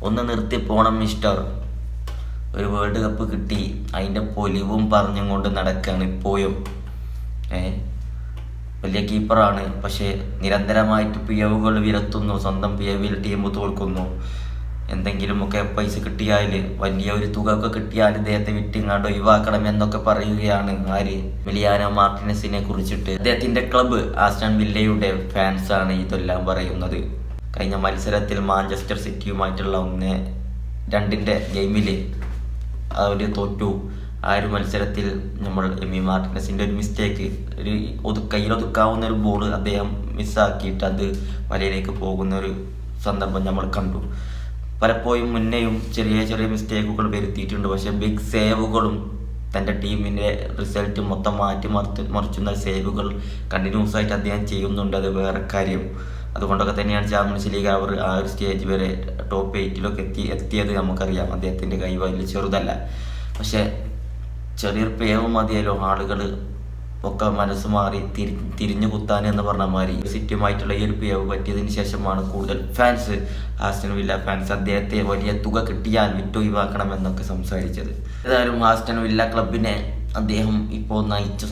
ഒന്ന് നിർത്തി പോണം മിസ്റ്റർ. ഒരു വേൾഡ് കപ്പ് കിട്ടി, അതിൻ്റെ പൊലിവും പറഞ്ഞുകൊണ്ട് നടക്കുകയാണ് ഇപ്പോഴും. വലിയ കീപ്പറാണ്, പക്ഷേ നിരന്തരമായിട്ട് പിഴവുകൾ വിരത്തുന്നു. സ്വന്തം പിഴവിൽ ടീം തോൽക്കുന്നു. എന്തെങ്കിലുമൊക്കെ പൈസ കിട്ടിയാൽ, വലിയ ഒരു തുക ഒക്കെ കിട്ടിയാൽ ഇദ്ദേഹത്തെ വിട്ടിങ്ങാണ്ട് ഒഴിവാക്കണം എന്നൊക്കെ പറയുകയാണ് ആര്, എമിലിയാനോ മാർട്ടിനസിനെ കുറിച്ചിട്ട്. അദ്ദേഹത്തിൻ്റെ ക്ലബ്ബ് ആസ്റ്റൺ വില്ലയുടെ ഫാൻസാണ് ഇതെല്ലാം പറയുന്നത്. കഴിഞ്ഞ മത്സരത്തിൽ മാഞ്ചസ്റ്റർ സിറ്റിയുമായിട്ടുള്ള 1-2 ഗെയിമിൽ അവർ തോറ്റു. ആ ഒരു മത്സരത്തിൽ നമ്മൾ എമി മാർട്ടിനസിൻ്റെ ഒരു മിസ്റ്റേക്ക്, ഒരു കയ്യിലൊതുക്കാവുന്ന ഒരു ബോൾ അദ്ദേഹം മിസ്സാക്കിയിട്ട് അത് വലയിലേക്ക് പോകുന്ന ഒരു സന്ദർഭം നമ്മൾ കണ്ടു. പലപ്പോഴും മുന്നേയും ചെറിയ ചെറിയ മിസ്റ്റേക്കുകൾ വരുത്തിയിട്ടുണ്ട്. പക്ഷേ ബിഗ് സേവുകളും തൻ്റെ ടീമിൻ്റെ റിസൾട്ട് മൊത്തം മറിച്ചുന്ന സേവുകൾ കണ്ടിന്യൂസ് ആയിട്ട് അദ്ദേഹം ചെയ്യുന്നുണ്ട്. അത് വേറെ കാര്യം. അതുകൊണ്ടൊക്കെ തന്നെയാണ് ചാമ്പ്യൻസ് ലീഗ് അവർ ആ ഒരു സ്റ്റേജ് വരെ ടോപ്പ് 8 എത്തിയത്. നമുക്കറിയാം അദ്ദേഹത്തിൻ്റെ കൈ വലിയ ചെറുതല്ല. പക്ഷേ ചെറിയൊരു പേവ് മതിയല്ലോ ആളുകൾ ഒക്കെ മനസ്സ് മാറി തിരിഞ്ഞു കുത്താൻ എന്ന് പറഞ്ഞ മാതിരി. സിറ്റിയുമായിട്ടുള്ള ഈ ഒരു പേവ് പറ്റിയതിന് ശേഷമാണ് കൂടുതൽ ഫാൻസ്, ആസ്റ്റൺ വില്ല ഫാൻസ്, അദ്ദേഹത്തെ വലിയ തുക കിട്ടിയാൽ വിട്ടൊഴിവാക്കണമെന്നൊക്കെ സംസാരിച്ചത്. ഏതായാലും ആസ്റ്റൺ വില്ല ക്ലബിനെ അദ്ദേഹം ഇപ്പോൾ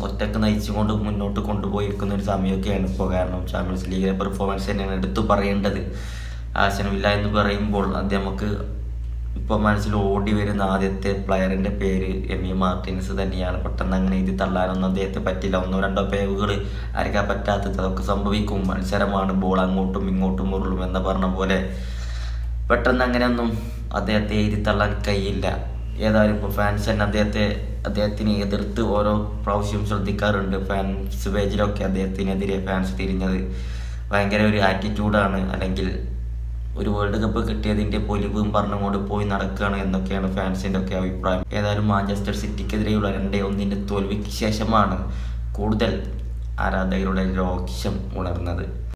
ഒറ്റക്ക് നയിച്ചുകൊണ്ട് മുന്നോട്ട് കൊണ്ടുപോയിരിക്കുന്ന ഒരു സമയമൊക്കെയാണ് ഇപ്പോൾ. കാരണം ചാമ്പ്യൻസ് ലീഗിലെ പെർഫോമൻസ് തന്നെയാണ് എടുത്തു പറയേണ്ടത്. ആസ്റ്റൺ വില്ല എന്ന് പറയുമ്പോൾ നമുക്ക് ഇപ്പോൾ മനസ്സിൽ ഓടി വരുന്ന ആദ്യത്തെ പ്ലെയറിൻ്റെ പേര് എമി മാർട്ടിനസ് തന്നെയാണ്. പെട്ടെന്ന് അങ്ങനെ ഇത് തള്ളാനൊന്നും അദ്ദേഹത്തെ പറ്റില്ല. 1-2 പേവുകൾ ആർക്കാ പറ്റാത്തത്, അതൊക്കെ സംഭവിക്കും. മത്സരമാണ്, ബോൾ അങ്ങോട്ടും ഇങ്ങോട്ടും ഉരുളും എന്ന് പറഞ്ഞ പോലെ പെട്ടെന്ന് അങ്ങനെയൊന്നും അദ്ദേഹത്തെ എഴുതി തള്ളാൻ കഴിയില്ല. ഏതായാലും ഇപ്പോൾ ഫാൻസ് തന്നെ അദ്ദേഹത്തിന് എതിർത്ത് ഓരോ പ്രാവശ്യം ശ്രദ്ധിക്കാറുണ്ട്. ഫാൻസ് പേജിലൊക്കെ അദ്ദേഹത്തിനെതിരെ ഫാൻസ് തിരിഞ്ഞത് ഭയങ്കര ഒരു ആറ്റിറ്റ്യൂഡാണ്, അല്ലെങ്കിൽ ഒരു വേൾഡ് കപ്പ് കിട്ടിയതിൻ്റെ പൊലിവും പറഞ്ഞുകൊണ്ട് പോയി നടക്കുകയാണ് എന്നൊക്കെയാണ് ഫാൻസിൻ്റെ ഒക്കെ അഭിപ്രായം. ഏതായാലും മാഞ്ചസ്റ്റർ സിറ്റിക്കെതിരെയുള്ള 2-1 തോൽവിക്ക് ശേഷമാണ് കൂടുതൽ ആരാധകരുടെ രോക്ഷം ഉണർന്നത്.